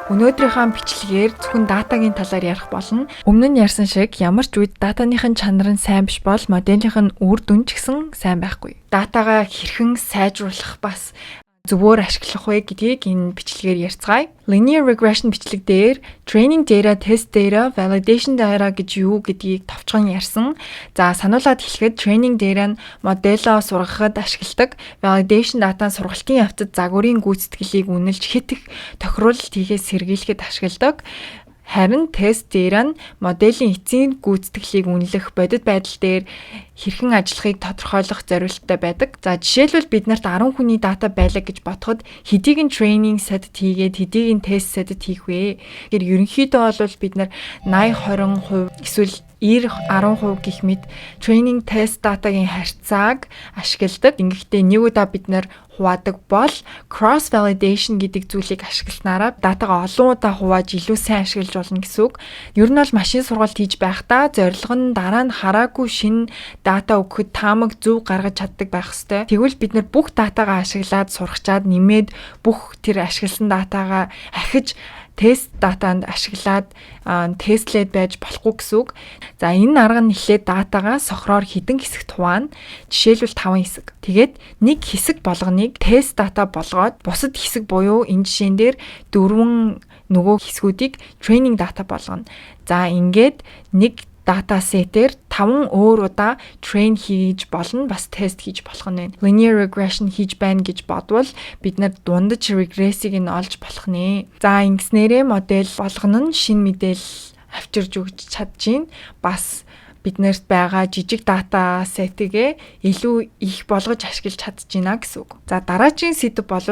Өнөөдрийнхөө бичлэгээр зөвхөн датагийн талаар ярих болно. Өмнө нь ярьсан шиг ямар ч үед датаныхын чанар нь сайн биш бол моделийнх нь үр дүн ч гэсэн сайн байхгүй. Датагаа хэрхэн сайжруулах бас зөвөр ашиглах вэ гэдгийг энэ бичлэгээр ярьцгаая. Linear regression бичлэг дээр training data, test data, validation data гэж юу гэдгийг товчхон ярьсан. За сануулад хэлэхэд training data нь модельоо сургахад ашигладаг, validation data нь сургалтын явцад загварын гүйцэтгэлийг үнэлж хит их тохируулалт хийхээс сэргийлэхэд ашигладаг. Харин тест дээр нь моделийн эцсийн гүйцэтгэлийг үнэлэх бодит байдал дээр хэрхэн ажиллахыг тодорхойлох зорилттой байдаг. За жишээлбэл бид нарт 10 хүний дата байлаа гэж бодоход хэдийг нь трейнинг сетд хийгээд хэдийг нь тест сетд хийх вэ? Тэгэхээр ерөнхийдөө бол бид нар 80-20% эсвэл 90-10% гэх мэт трейнинг тест датагийн харьцааг ашигладаг. Ингэхдээ нэг удаа бид нар хуваадаг бол cross validation гэдэг зүйлийг ашигласнараа датагаа олон удаа хувааж илүү сайн ашиглаж болно гэсэн үг. Ер нь бол машин сургалт хийж байхдаа зорилго нь дараа нь хараагүй шинэ дата өгөхөд таамаг зөв гаргаж чаддаг байх ёстой. Тэгвэл бид нар бүх датагаа ашиглаад сургачаад нэмээд бүх тэр ашигласан датагаа ахиж тест датанд ашиглаад тестлээд байж болохгүй гэсэн үг. За энэ арга нь эхлээд датагаа сохроор хідэн хэсэгт хуваана. Жишээлбэл 5 хэсэг. Тэгээд нэг хэсэг болгоныг тест дата болгоод бусад хэсэг буюу энэ жишээн дээр 4 нөгөө хэсгүүдийг трейнинг дата болгоно. За ингээд нэг дата сетээр 5 өөр удаа train хийж болно, бас тест хийж болох нь. Linear regression хийж байна гэж бодвол бид нар дундаж regress-ийг нь олж болох нэ. За ингэснээрээ модель болгоно нь шинэ мэдээлэл авчирж өгч чадчихээн. Бас биднэрт байгаа жижиг дата сетигээ илүү их болгож ашиглаж чадчихна гэсэн үг. За дараагийн сэдв бол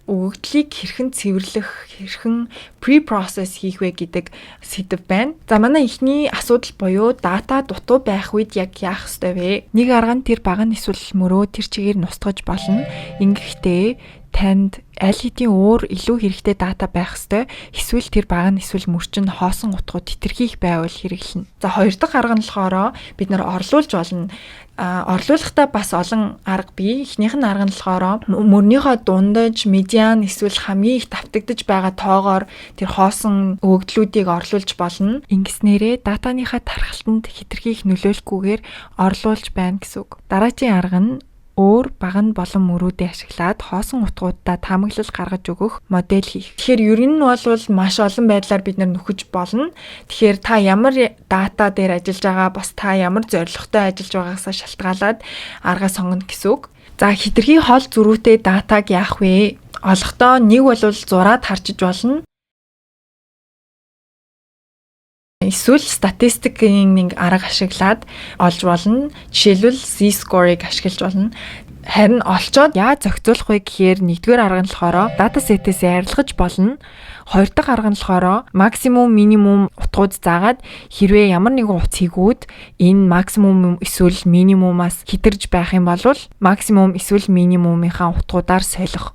өгөгдлийг хэрхэн цэвэрлэх, хэрхэн pre-process хийх вэ гэдэг сэдв байна. За манай эхний асуудал буюу дата дутуу байх үед яг яах ёстой вэ? Нэг арга нь тэр баг нь эсвэл мөрөө тэр чигээр нь устгаж болно. Ингэхдээ танд аль хэдийн өөр илүү хэрэгтэй дата байх ёстой. Эсвэл тэр баг нь эсвэл мөрчин хоосон утгууд тэтэрхийх байвал хэрэглэнэ. За хоёр дахь арга нь болохоор бид нар орлуулж болно. Орлуулахдаа бас олон арга бий. Эхнийх нь арга нь болохоор мөрнийхөө дундаж, медиан эсвэл хамгийн их давтагдж байгаа тоогоор тэр хоосон өгөгдлүүдийг орлуулж болно. Ингэснээрээ датаныхаа тархалтанд хэтэрхийх нөлөөлөхгүйгээр орлуулж байна гэсэн үг. Дараагийн арга нь өөр баган болон мөрүүдээ ашиглаад хоосон утгуудаа таамаглал гаргаж өгөх модель хийх. Тэгэхээр ер нь бол маш олон байдлаар бид нар нөхөж болно. Тэгэхээр та ямар дата дээр ажиллаж байгаа, бас та ямар зорилготой ажиллаж байгаагаас шалтгаалаад аргаа сонгоно гэсэн үг. За хэтэрхий хол зөрүүтэй датаг яах вэ? Олохдоо нэг бол зураад харчиж болно. Эсвэл статистикийн нэг арга ашиглаад олж болно. Жишээлбэл Z-score-ыг ашиглаж болно. Харин олцоод яаж зохицуулах вэ гэхээр нэгдүгээр арга нь болохоор дата сетээс арилгаж болно. Хоёр дахь арга нь болохоор максимум, минимум утгууд заагаад хэрвээ ямар нэгэн утсыгүүд энэ максимум эсвэл минимумаас хэтэрж байх юм бол максимум эсвэл минимумынхаа утгуудаар солих.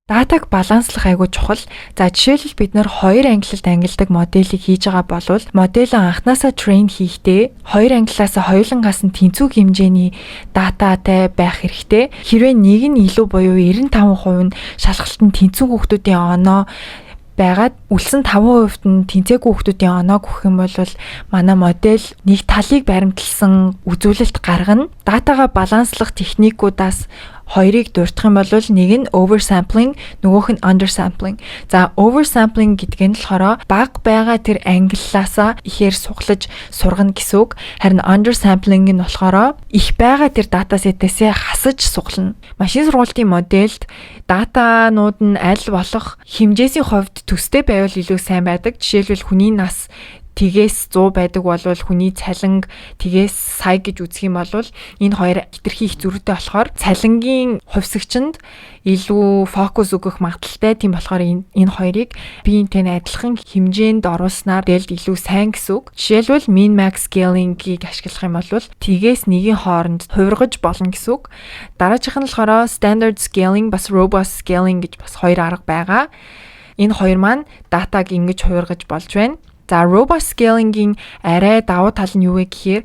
Датаг баланслах айгүй чухал. За жишээлбэл бид нэр хоёр ангиллалд ангилдаг моделийг хийж байгаа бол модель анханасаа train хийхдээ хоёр ангиллаас хоёулангаас нь тэнцүү хэмжээний дататай байх хэрэгтэй. Хэрвээ нэг нь илүү буюу 95% нь шалгалтанд тэнцүү хүүхдүүдийн оноо байгаад үлсэн 5% нь тэнцээгүй хүүхдүүдийн оноог өгөх юм бол манай модель нэг талыг баримтлсан үзүүлэлт гаргана. Датагаа баланслах техникүүдаас хоёрыг дурдах юм бол нэг нь oversampling, нөгөөх нь undersampling. За oversampling гэдэг нь болохоор бага байгаа тэр ангиллаасаа ихээр суглаж сургана гэсэн үг. Харин undersampling нь болохоор их байгаа тэр датасетээсээ хасаж суглана. Машин сургалтын модельд датанууд нь аль болох хэмжээсийн хувьд төстэй байвал илүү сайн байдаг. Жишээлбэл хүний нас тгээс 100 байдаг бол хүний цалинг тгээс сая гэж үзэх юм бол энэ хоёр хэтэрхий их зөрүүтэй болохоор цалингийн хувьсагчинд илүү фокус өгөх магадaltaй. Тийм болохоор энэ хоёрыг биентэй адилхан хэмжээнд оруулснаар дэлд илүү сайн гэсэн үг. Жишээлбэл min max scaling-ийг ашиглах юм бол тгээс нэгийн хооронд хувиргаж болно гэсэн үг. Дараагийнх нь болохоор standard scaling бас robust scaling гэж бас хоёр арга байгаа. Энэ хоёр маань датаг ингэж хувиргаж болж байна. За robust scaling-ийн арай давуу тал нь юу вэ гэхээр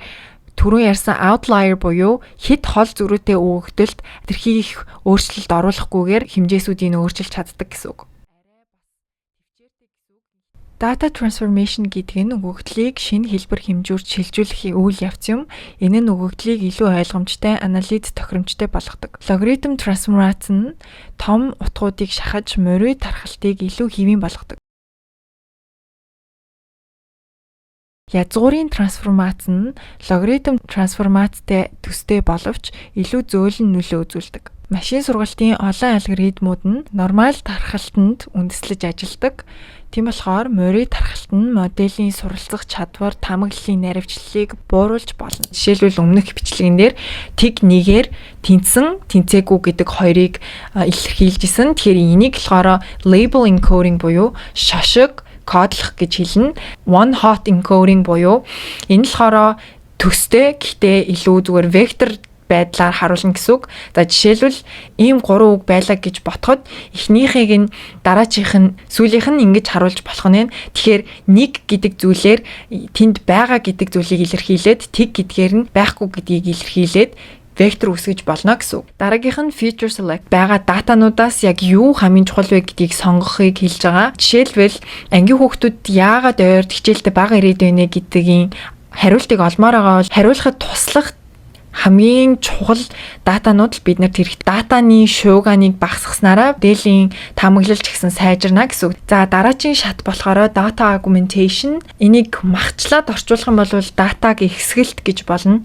түрүүн ярьсан outlier буюу хэд хол зөрүүтэй өгөгдөлд тэрхий их өөрчлөлт оруулахгүйгээр хэмжээсүүдийг өөрчилж чаддаг гэсэн үг. Data transformation гэдэг нь өгөгдлийг шинэ хэлбэр хэмжүүрт шилжүүлэх үйл явц юм. Энэ нь өгөгдлийг илүү ойлгомжтой, анализ тохиромжтой болгодог. Логаритм трансформац нь том утгуудыг шахаж морой тархалтыг илүү хэвийн болгодог. Язгуурын трансформац нь логаритм трансформацтай төстэй боловч илүү зөөлөн нөлөө үзүүлдэг. Машин сургалтын олон алгоритмууд нь нормал тархалтанд үндэслэж ажилладаг. Тийм болохоор морой тархалт нь моделийн суралцах чадвар, таамаглалын наривчлалыг бууруулж болно. Жишээлбэл өмнөх бичлэгэн дээр тэг нэгээр тэнцсэн, тэнцээгүй гэдэг хоёрыг илэрхийлжсэн. Тэгэхээр энийг болохоор label encoding буюу шошиг кодлох гэж хэлнэ. One hot encoding буюу энэ болохоор төстэй гэхдээ илүү зүгээр вектор байдлаар харуулна гэсэн үг. За жишээлбэл ийм 3 үг байлаа гэж ботход эхнийхийг нь дараачих нь сүүлийнх нь ингэж харуулж болох нь. Тэгэхээр нэг гэдэг зүйлээр тэнд байгаа гэдэг зүйлийг илэрхийлээд тэг гэдгээр нь байхгүй гэдгийг илэрхийлээд вектор үсгэж болно гэсэн үг. Дараагийнх нь feature select байгаа датануудаас яг юу хамгийн чухал вэ гэдгийг сонгохыг хэлж байгаа. Жишээлбэл ангийн хүүхдүүд яагаад ойрд хичээлдээ бага ирээд байна гэдгийн хариултыг олмоор байгаа бол хариулахад туслах хамгийн чухал датанууд л бид нарт хэрэг. Датаны шууганыг багасгаснараа моделийн таамаглалч гэсэн сайжирна гэсэн үг. За дараагийн шат болохоор data augmentation. Энийг махчлаад орчуулах юм бол датаг ихсгэлт гэж болно.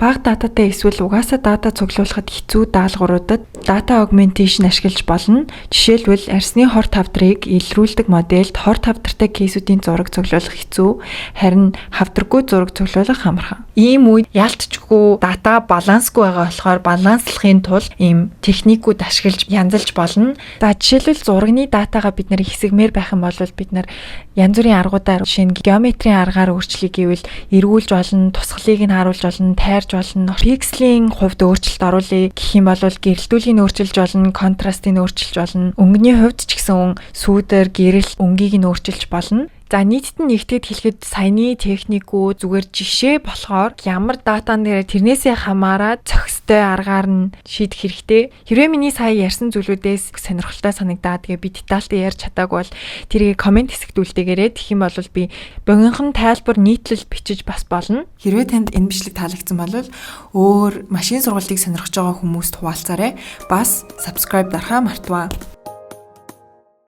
Бага дататай эсвэл угаасаа дата цуглуулахад хэцүү даалгавруудад data augmentation ашиглаж болно. Жишээлбэл арсны хор тавдрыг илрүүлдэг модельд хор тавдартай кейсүүдийн зураг цуглуулах хэцүү, харин хавдраггүй зураг цуглуулах амархан. Ийм үед яалтчгүй дата балансгүй байгаа болохоор баланслахын тулд ийм техникүүд ашиглаж янзалж болно. За жишээлбэл зурагны датагаа бид нэр хэсэгмээр байх юм бол бид нар янз бүрийн аргуудаар жишээ нь геометрийн аргаар өөрчлөе гэвэл эргүүлж болно, тусгалыг нь харуулж болно, тайрж болно. Пикселийн хувьд өөрчлөлт оруулъя гэх юм бол гэрэлтүүлгийг өөрчилж болно, контрастыг өөрчилж болно. Өнгөний хувьд ч гэсэн сүүдэр, гэрэл, өнгийг нь өөрчилж болно. За нийтэд нь нэгтгэд хэлэхэд саяны техникүүд зүгээр жишээ болохоор ямар датан дээр тэрнээсээ хамаарат зохистой аргаар нь шийдэх хэрэгтэй. Хэрвээ миний сая ярьсан зүйлүүдээс сонирхолтой санагдаад тэгээ би детальтай ярьж чадаагүй бол тэрийг комент хэсэгт үлдээгээрэй. Тэгэх юм бол би богинохон тайлбар нийтлэл бичиж бас болно. Хэрвээ танд энэ бичлэг таалагдсан бол өөр машин сургалтыг сонирхож байгаа хүмүүст хуваалцаарай. Бас subscribe дарахаа мартаваа.